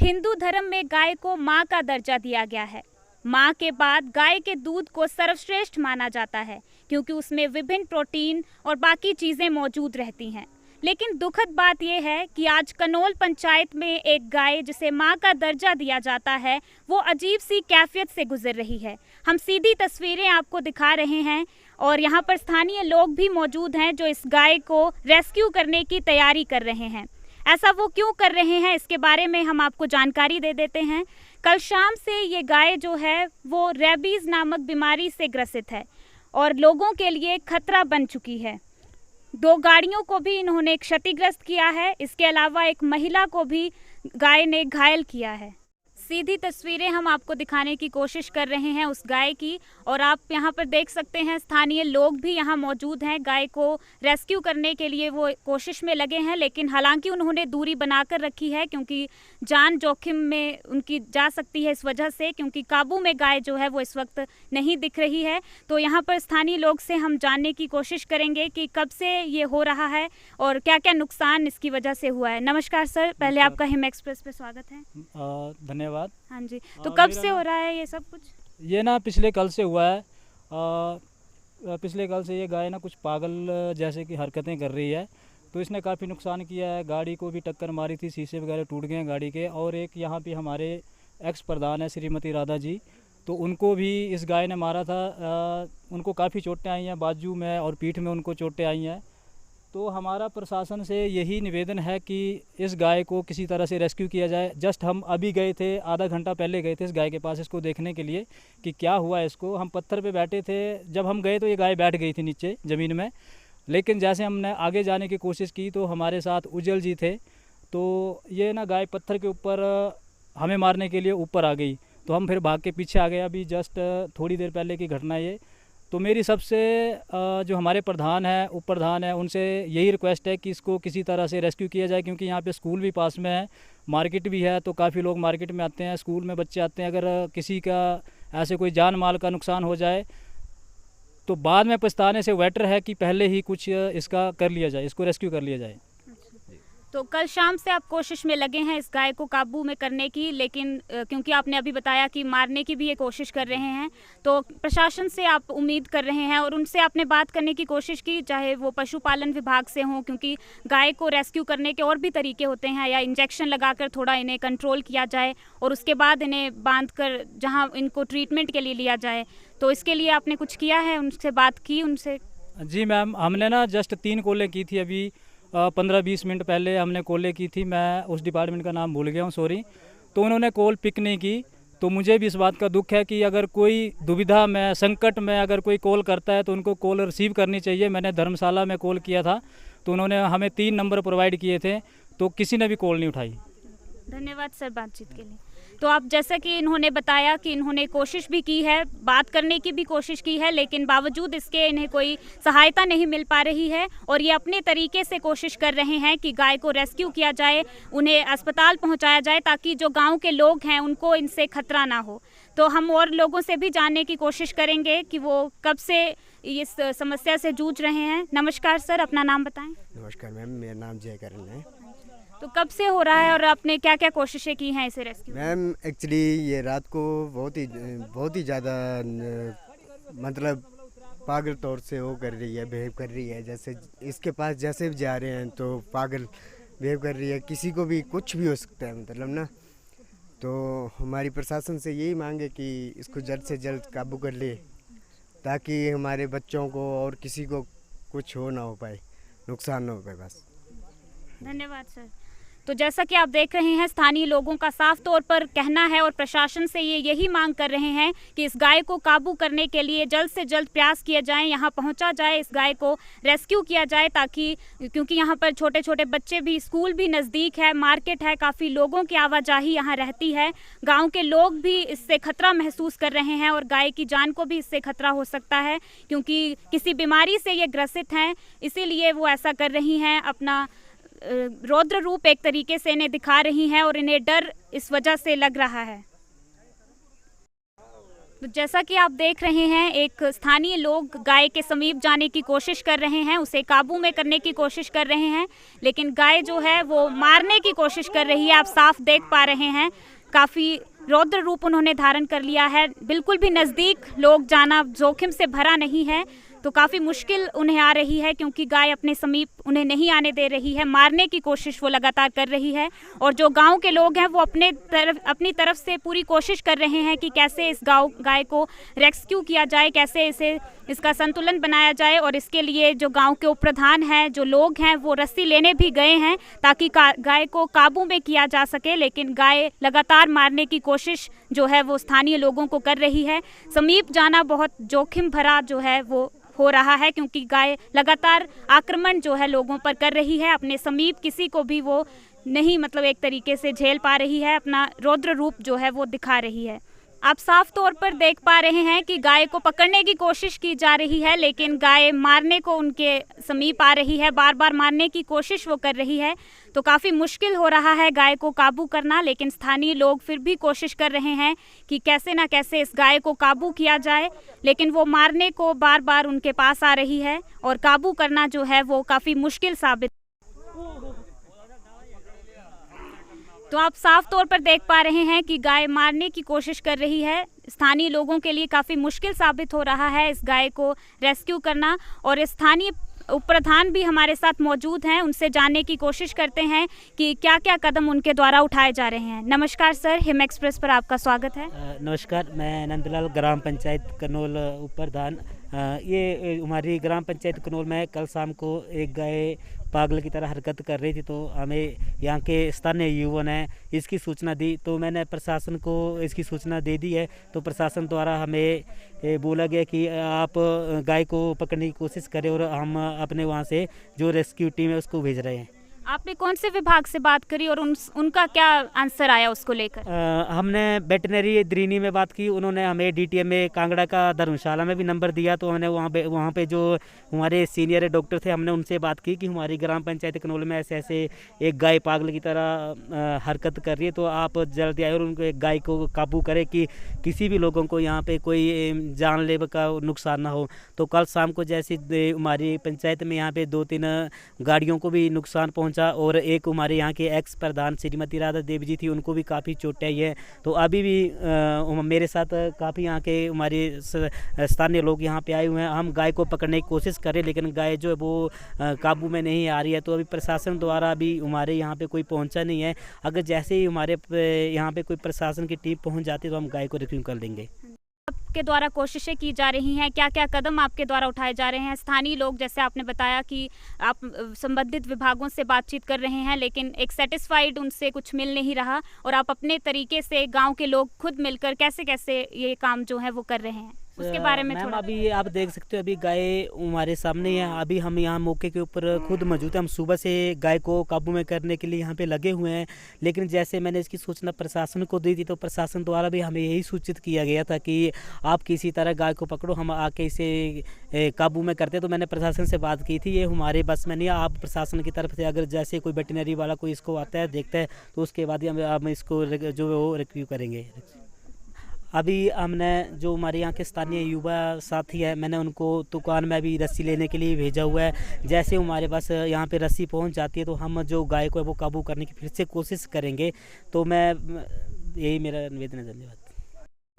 हिंदू धर्म में गाय को माँ का दर्जा दिया गया है। माँ के बाद गाय के दूध को सर्वश्रेष्ठ माना जाता है क्योंकि उसमें विभिन्न प्रोटीन और बाकी चीज़ें मौजूद रहती हैं। लेकिन दुखद बात यह है कि आज कनोल पंचायत में एक गाय जिसे माँ का दर्जा दिया जाता है वो अजीब सी कैफियत से गुजर रही है। हम सीधी तस्वीरें आपको दिखा रहे हैं और यहाँ पर स्थानीय लोग भी मौजूद हैं जो इस गाय को रेस्क्यू करने की तैयारी कर रहे हैं। ऐसा वो क्यों कर रहे हैं इसके बारे में हम आपको जानकारी दे देते हैं। कल शाम से ये गाय जो है वो रेबीज नामक बीमारी से ग्रसित है और लोगों के लिए खतरा बन चुकी है। 2 गाड़ियों को भी इन्होंने क्षतिग्रस्त किया है। इसके अलावा एक महिला को भी गाय ने घायल किया है। सीधी तस्वीरें हम आपको दिखाने की कोशिश कर रहे हैं उस गाय की और आप यहाँ पर देख सकते हैं स्थानीय लोग भी यहाँ मौजूद हैं। गाय को रेस्क्यू करने के लिए वो कोशिश में लगे हैं, लेकिन हालांकि उन्होंने दूरी बनाकर रखी है क्योंकि जान जोखिम में उनकी जा सकती है इस वजह से, क्योंकि काबू में गाय जो है वो इस वक्त नहीं दिख रही है। तो यहाँ पर स्थानीय लोग से हम जानने की कोशिश करेंगे कि कब से ये हो रहा है और क्या क्या नुकसान इसकी वजह से हुआ है। नमस्कार सर, पहले आपका हिम एक्सप्रेस पे स्वागत है। धन्यवाद। हाँ जी, तो कब से हो रहा है ये सब कुछ? ये ना पिछले कल से हुआ है। पिछले कल से ये गाय ना कुछ पागल जैसे कि हरकतें कर रही है, तो इसने काफ़ी नुकसान किया है। गाड़ी को भी टक्कर मारी थी, शीशे वगैरह टूट गए हैं गाड़ी के। और एक यहाँ पे हमारे एक्स प्रधान है श्रीमती राधा जी, तो उनको भी इस गाय ने मारा था। उनको काफ़ी चोटें आई हैं, बाजू में और पीठ में उनको चोटें आई हैं। तो हमारा प्रशासन से यही निवेदन है कि इस गाय को किसी तरह से रेस्क्यू किया जाए। जस्ट हम अभी गए थे, आधा घंटा पहले गए थे इस गाय के पास इसको देखने के लिए कि क्या हुआ इसको। हम पत्थर पे बैठे थे, जब हम गए तो ये गाय बैठ गई थी नीचे ज़मीन में, लेकिन जैसे हमने आगे जाने की कोशिश की तो हमारे साथ उज्जवल जी थे, तो ये ना गाय पत्थर के ऊपर हमें मारने के लिए ऊपर आ गई। तो हम फिर भाग के पीछे आ गए। अभी जस्ट थोड़ी देर पहले की घटना ये। तो मेरी सबसे जो हमारे प्रधान है, उप प्रधान है, उनसे यही रिक्वेस्ट है कि इसको किसी तरह से रेस्क्यू किया जाए, क्योंकि यहाँ पे स्कूल भी पास में है, मार्केट भी है, तो काफ़ी लोग मार्केट में आते हैं, स्कूल में बच्चे आते हैं। अगर किसी का ऐसे कोई जान माल का नुकसान हो जाए तो बाद में पछताने से बेटर है कि पहले ही कुछ इसका कर लिया जाए, इसको रेस्क्यू कर लिया जाए। तो कल शाम से आप कोशिश में लगे हैं इस गाय को काबू में करने की, लेकिन क्योंकि आपने अभी बताया कि मारने की भी ये कोशिश कर रहे हैं, तो प्रशासन से आप उम्मीद कर रहे हैं और उनसे आपने बात करने की कोशिश की, चाहे वो पशुपालन विभाग से हों, क्योंकि गाय को रेस्क्यू करने के और भी तरीके होते हैं, या इंजेक्शन लगाकर थोड़ा इन्हें कंट्रोल किया जाए और उसके बाद इन्हें बांध कर जहाँ इनको ट्रीटमेंट के लिए लिया जाए। तो इसके लिए आपने कुछ किया है, उनसे बात की उनसे? जी मैम, हमने ना जस्ट 3 कॉलें की थी अभी 15-20 मिनट पहले हमने कॉलें की थी। मैं उस डिपार्टमेंट का नाम भूल गया हूँ, सॉरी। तो उन्होंने कॉल पिक नहीं की। तो मुझे भी इस बात का दुख है कि अगर कोई दुविधा में, संकट में अगर कोई कॉल करता है तो उनको कॉल रिसीव करनी चाहिए। मैंने धर्मशाला में कॉल किया था तो उन्होंने हमें 3 नंबर प्रोवाइड किए थे, तो किसी ने भी कॉल नहीं उठाई। धन्यवाद सर बातचीत के लिए। तो आप जैसा कि इन्होंने बताया कि इन्होंने कोशिश भी की है, बात करने की भी कोशिश की है, लेकिन बावजूद इसके इन्हें कोई सहायता नहीं मिल पा रही है और ये अपने तरीके से कोशिश कर रहे हैं कि गाय को रेस्क्यू किया जाए, उन्हें अस्पताल पहुंचाया जाए ताकि जो गांव के लोग हैं उनको इनसे खतरा ना हो। तो हम और लोगों से भी जानने की कोशिश करेंगे कि वो कब से इस समस्या से जूझ रहे हैं। नमस्कार सर, अपना नाम बताएं। नमस्कार मैम, मेरा नाम जयकरण है। तो कब से हो रहा है और आपने क्या क्या कोशिशें की हैं इसे रेस्क्यू? मैम एक्चुअली ये रात को बहुत ही ज़्यादा मतलब पागल तौर से वो कर रही है, बिहेव कर रही है। जैसे इसके पास जैसे भी जा रहे हैं तो पागल बिहेव कर रही है। किसी को भी कुछ भी हो सकता है मतलब ना। तो हमारी प्रशासन से यही मांग है कि इसको जल्द से जल्द काबू कर ले ताकि हमारे बच्चों को और किसी को कुछ हो ना हो पाए, नुकसान ना हो पाए। बस धन्यवाद सर। तो जैसा कि आप देख रहे हैं स्थानीय लोगों का साफ तौर पर कहना है और प्रशासन से ये यही मांग कर रहे हैं कि इस गाय को काबू करने के लिए जल्द से जल्द प्रयास किया जाए, यहाँ पहुँचा जाए, इस गाय को रेस्क्यू किया जाए, ताकि क्योंकि यहाँ पर छोटे छोटे बच्चे भी, स्कूल भी नज़दीक है, मार्केट है, काफ़ी लोगों की आवाजाही यहाँ रहती है। गाँव के लोग भी इससे खतरा महसूस कर रहे हैं और गाय की जान को भी इससे खतरा हो सकता है क्योंकि किसी बीमारी से ये ग्रसित हैं, इसीलिए वो ऐसा कर रही हैं। अपना रौद्र रूप एक तरीके से इन्हें दिखा रही हैं और इन्हें डर इस वजह से लग रहा है। तो जैसा कि आप देख रहे हैं, एक स्थानीय लोग गाय के समीप जाने की कोशिश कर रहे हैं, उसे काबू में करने की कोशिश कर रहे हैं, लेकिन गाय जो है वो मारने की कोशिश कर रही है। आप साफ देख पा रहे हैं, काफ़ी रौद्र रूप उन्होंने धारण कर लिया है। बिल्कुल भी नज़दीक लोग जाना जोखिम से भरा नहीं है, तो काफ़ी मुश्किल उन्हें आ रही है क्योंकि गाय अपने समीप उन्हें नहीं आने दे रही है। मारने की कोशिश वो लगातार कर रही है और जो गांव के लोग हैं वो अपनी तरफ से पूरी कोशिश कर रहे हैं कि कैसे इस गाय को रेस्क्यू किया जाए, कैसे इसका संतुलन बनाया जाए। और इसके लिए जो गांव के उप प्रधान हैं, जो लोग हैं, वो रस्सी लेने भी गए हैं ताकि गाय को काबू में किया जा सके, लेकिन गाय लगातार मारने की कोशिश जो है वो स्थानीय लोगों को कर रही है। समीप जाना बहुत जोखिम भरा जो है वो हो रहा है क्योंकि गाय लगातार आक्रमण जो है लोगों पर कर रही है। अपने समीप किसी को भी वो नहीं, मतलब एक तरीके से झेल पा रही है, अपना रौद्र रूप जो है वो दिखा रही है। आप साफ तौर पर देख पा रहे हैं कि गाय को पकड़ने की कोशिश की जा रही है, लेकिन गाय मारने को उनके समीप आ रही है, बार बार मारने की कोशिश वो कर रही है। तो काफ़ी मुश्किल हो रहा है गाय को काबू करना, लेकिन स्थानीय लोग फिर भी कोशिश कर रहे हैं कि कैसे ना कैसे इस गाय को काबू किया जाए, लेकिन वो मारने को बार बार उनके पास आ रही है और काबू करना जो है वो काफ़ी मुश्किल साबित। तो आप साफ तौर पर देख पा रहे हैं कि गाय मारने की कोशिश कर रही है। स्थानीय लोगों के लिए काफ़ी मुश्किल साबित हो रहा है इस गाय को रेस्क्यू करना। और स्थानीय उप प्रधान भी हमारे साथ मौजूद हैं, उनसे जानने की कोशिश करते हैं कि क्या क्या कदम उनके द्वारा उठाए जा रहे हैं। नमस्कार सर, हिम एक्सप्रेस पर आपका स्वागत है। नमस्कार, मैं नंदलाल, ग्राम पंचायत कनोल उप प्रधान। ये हमारी ग्राम पंचायत कनोल में कल शाम को एक गाय पागल की तरह हरकत कर रही थी, तो हमें यहाँ के स्थानीय युवाओं ने इसकी सूचना दी, तो मैंने प्रशासन को इसकी सूचना दे दी है। तो प्रशासन द्वारा हमें बोला गया कि आप गाय को पकड़ने की कोशिश करें और हम अपने वहाँ से जो रेस्क्यू टीम है उसको भेज रहे हैं। आपने कौन से विभाग से बात करी और उनका क्या आंसर आया उसको लेकर? हमने वेटनरी द्रीनी में बात की, उन्होंने हमें डीटीएम में कांगड़ा का धर्मशाला में भी नंबर दिया, तो हमने वहाँ पे जो हमारे सीनियर डॉक्टर थे हमने उनसे बात की कि हमारी ग्राम पंचायत कनोल में ऐसे ऐसे एक गाय पागल की तरह हरकत कर रही है, तो आप जल्दी आए और उनको एक गाय को काबू करें कि किसी भी लोगों को यहाँ पे कोई जानलेवा का नुकसान ना हो। तो कल शाम को जैसे हमारी पंचायत में यहाँ पे 2-3 गाड़ियों को भी नुकसान पहुँचा और एक हमारे यहाँ के एक्स प्रधान श्रीमती राधा देवी जी थी, उनको भी काफ़ी चोटें आई है। तो अभी भी मेरे साथ काफ़ी यहाँ के हमारे स्थानीय लोग यहाँ पे आए हुए हैं। हम गाय को पकड़ने की कोशिश करें, लेकिन गाय जो है वो काबू में नहीं आ रही है। तो अभी प्रशासन द्वारा अभी हमारे यहाँ पे कोई पहुँचा नहीं है। अगर जैसे ही हमारे यहाँ पे कोई प्रशासन की टीम पहुँच जाती है तो हम गाय को रिक्यू कर देंगे। आपके द्वारा कोशिशें की जा रही हैं, क्या क्या कदम आपके द्वारा उठाए जा रहे हैं? स्थानीय लोग, जैसे आपने बताया कि आप संबंधित विभागों से बातचीत कर रहे हैं, लेकिन एक सेटिस्फाइड उनसे कुछ मिल नहीं रहा, और आप अपने तरीके से गांव के लोग खुद मिलकर कैसे कैसे ये काम जो है वो कर रहे हैं, उसके बारे में थोड़ा। अभी आप देख सकते हो, अभी गाय हमारे सामने है। अभी हम यहाँ मौके के ऊपर खुद मौजूद हैं। हम सुबह से गाय को काबू में करने के लिए यहाँ पे लगे हुए हैं, लेकिन जैसे मैंने इसकी सूचना प्रशासन को दी थी तो प्रशासन द्वारा भी हमें यही सूचित किया गया था कि आप किसी तरह गाय को पकड़ो, हम आके इसे काबू में करते। तो मैंने प्रशासन से बात की थी, ये हमारे बस में नहीं है। आप प्रशासन की तरफ से अगर जैसे कोई वेटनरी वाला कोई इसको आता है, देखता है, तो उसके बाद ही हम इसको जो वो रिक्यू करेंगे। अभी हमने जो हमारे यहाँ के स्थानीय युवा साथी है, मैंने उनको दुकान में भी रस्सी लेने के लिए भेजा हुआ है। जैसे हमारे पास यहाँ पे रस्सी पहुँच जाती है तो हम जो गाय को है वो काबू करने की फिर से कोशिश करेंगे। तो मैं यही मेरा निवेदन है। धन्यवाद।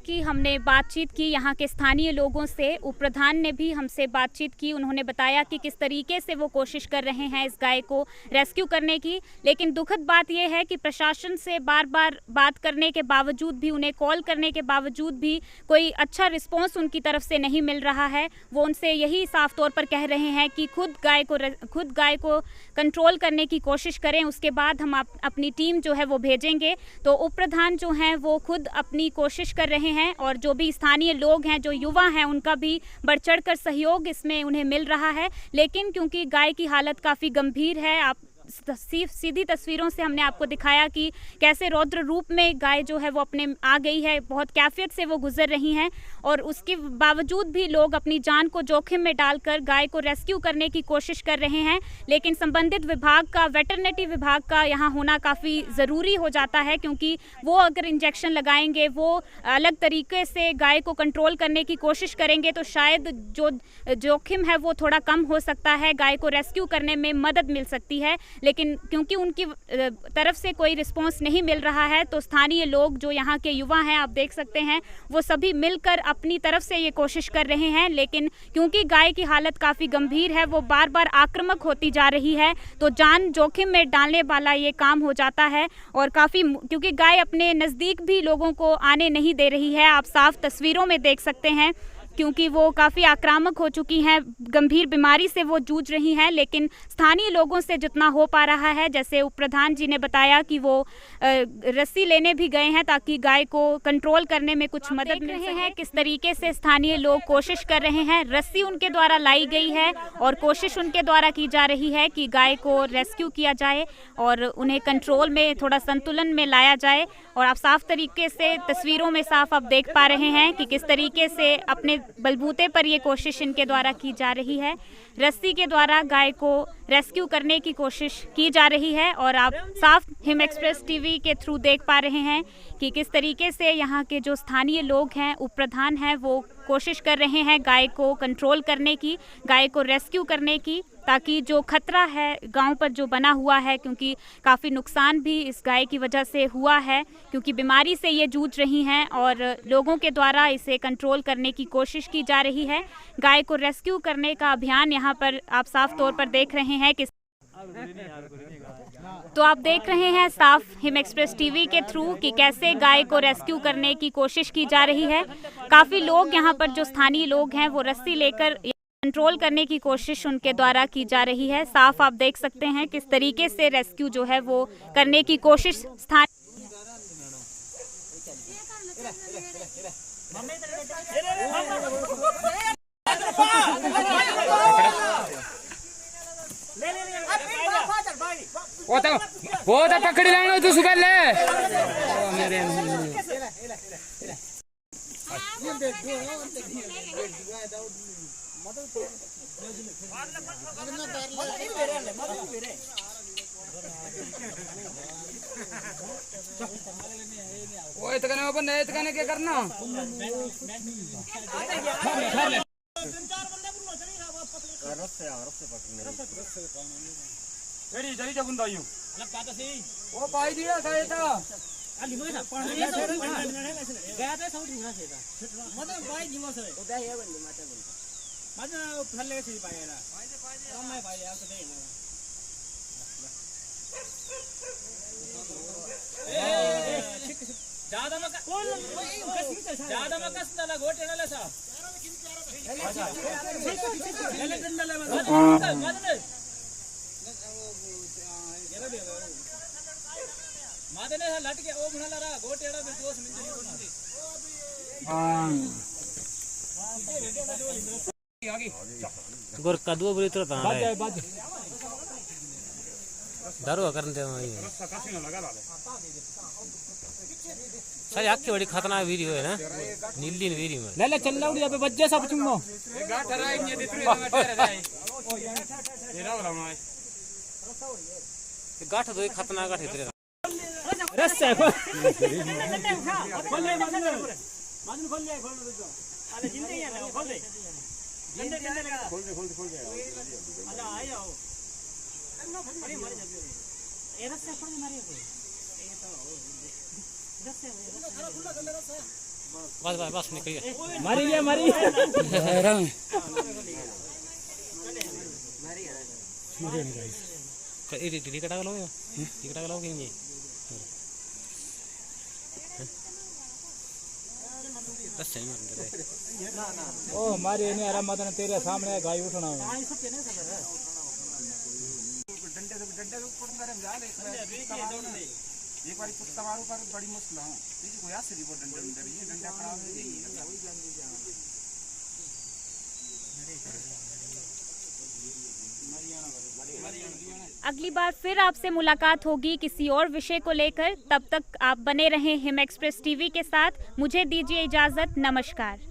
कि हमने बातचीत की यहाँ के स्थानीय लोगों से, उप प्रधान ने भी हमसे बातचीत की। उन्होंने बताया कि किस तरीके से वो कोशिश कर रहे हैं इस गाय को रेस्क्यू करने की, लेकिन दुखद बात यह है कि प्रशासन से बार बार बात करने के बावजूद भी, उन्हें कॉल करने के बावजूद भी कोई अच्छा रिस्पॉन्स उनकी तरफ से नहीं मिल रहा है। वो उनसे यही साफ तौर पर कह रहे हैं कि खुद गाय को कंट्रोल करने की कोशिश करें, उसके बाद हम अपनी टीम जो है वो भेजेंगे। तो उप प्रधान जो हैं वो खुद अपनी कोशिश कर रहे हैं, और जो भी स्थानीय लोग हैं, जो युवा हैं, उनका भी बढ़ चढ़ कर सहयोग इसमें उन्हें मिल रहा है। लेकिन क्योंकि गाय की हालत काफ़ी गंभीर है, आप सीधी तस्वीरों से हमने आपको दिखाया कि कैसे रौद्र रूप में गाय जो है वो अपने आ गई है, बहुत कैफियत से वो गुजर रही हैं और उसके बावजूद भी लोग अपनी जान को जोखिम में डालकर गाय को रेस्क्यू करने की कोशिश कर रहे हैं। लेकिन संबंधित विभाग का, वेटरनिटी विभाग का यहाँ होना काफ़ी ज़रूरी हो जाता है, क्योंकि वो अगर इंजेक्शन लगाएंगे, वो अलग तरीके से गाय को कंट्रोल करने की कोशिश करेंगे तो शायद जो जोखिम है वो थोड़ा कम हो सकता है, गाय को रेस्क्यू करने में मदद मिल सकती है। लेकिन क्योंकि उनकी तरफ से कोई रिस्पॉन्स नहीं मिल रहा है तो स्थानीय लोग, जो यहाँ के युवा हैं, आप देख सकते हैं, वो सभी मिलकर अपनी तरफ से ये कोशिश कर रहे हैं। लेकिन क्योंकि गाय की हालत काफ़ी गंभीर है, वो बार बार आक्रामक होती जा रही है, तो जान जोखिम में डालने वाला ये काम हो जाता है। और काफ़ी, क्योंकि गाय अपने नज़दीक भी लोगों को आने नहीं दे रही है, आप साफ तस्वीरों में देख सकते हैं, क्योंकि वो काफ़ी आक्रामक हो चुकी हैं, गंभीर बीमारी से वो जूझ रही हैं। लेकिन स्थानीय लोगों से जितना हो पा रहा है, जैसे उप प्रधान जी ने बताया कि वो रस्सी लेने भी गए हैं ताकि गाय को कंट्रोल करने में कुछ मदद मिल रहे हैं। किस तरीके से स्थानीय लोग कोशिश कर रहे हैं, रस्सी उनके द्वारा लाई गई है और कोशिश उनके द्वारा की जा रही है कि गाय को रेस्क्यू किया जाए और उन्हें कंट्रोल में, थोड़ा संतुलन में लाया जाए। और आप साफ तरीके से तस्वीरों में साफ आप देख पा रहे हैं कि किस तरीके से अपने बलबूते पर ये कोशिश इनके द्वारा की जा रही है। रस्सी के द्वारा गाय को रेस्क्यू करने की कोशिश की जा रही है और आप साफ हिम एक्सप्रेस टीवी के थ्रू देख पा रहे हैं कि किस तरीके से यहाँ के जो स्थानीय लोग हैं, उप प्रधान हैं, वो कोशिश कर रहे हैं गाय को कंट्रोल करने की, गाय को रेस्क्यू करने की, ताकि जो खतरा है गांव पर जो बना हुआ है, क्योंकि काफ़ी नुकसान भी इस गाय की वजह से हुआ है, क्योंकि बीमारी से ये जूझ रही हैं और लोगों के द्वारा इसे कंट्रोल करने की कोशिश की जा रही है। गाय को रेस्क्यू करने का अभियान यहाँ पर आप साफ तौर पर देख रहे हैं कि तो आप देख रहे हैं साफ हिम एक्सप्रेस टीवी के थ्रू कि कैसे गाय को रेस्क्यू करने की कोशिश की जा रही है। काफ़ी लोग यहाँ पर, जो स्थानीय लोग हैं, वो रस्सी लेकर कंट्रोल करने की कोशिश उनके द्वारा की जा रही है। साफ आप देख सकते हैं किस तरीके से रेस्क्यू जो है वो करने की कोशिश स्थानीय वो तो पकड़ी लाना तू सुबह ले मेरे वो इतने ओपन है, इतने क्या करना जरी जरी जगुन दाइयो वो पाई दिया था था अली मोइना गया था साउथ में से मतलब पाई दिमा से ओ दाई है बंदी माता बंदी माता फल्ले से पाएला मैं भाई आप दे ज्यादा मकस तला गोटेला सा ले डंडा ले मादने लट के ओ भणला रा गोटेड़ा में दोस मिंज आगे गोर कदुआ बुरी तरह तां है बाज दारू करन दे भाई कासी ना लगा ले सही आखी बड़ी खतरनाक वीडियो है ना, नीली वीडियो में ले चल लाउडी पे बज्जे सब चुंगो ये गाठ राई ने दितरे में तेरे राई ये राव राव गाठ दो खतरनाक गाठ इतरे रस्से खोल ले माजन खोल ले अरे जिंदे ही है खोल दे जिंदे जिंदे लगा खोल दे अरे आ जाओ अरे मर जा ये रस्से खोल मारिए ये तो रस्से खुला कर ले रस्से बस निकल गया मारी टिकट लगा लोगे टिकट लगा लोगे ये रस्से में ओ मारी ने आराम मत तेरे सामने गाय उठना है डंडे ऊपर मेरे जा ले एक बार कुत्ता मारू पर बड़ी मुश्किल है ये कोई ऐसे रिपोर्ट डंडे ये डंडा खड़ा है ये अगली बार फिर आपसे मुलाकात होगी किसी और विषय को लेकर। तब तक आप बने रहें हिम एक्सप्रेस टीवी के साथ। मुझे दीजिए इजाज़त। नमस्कार।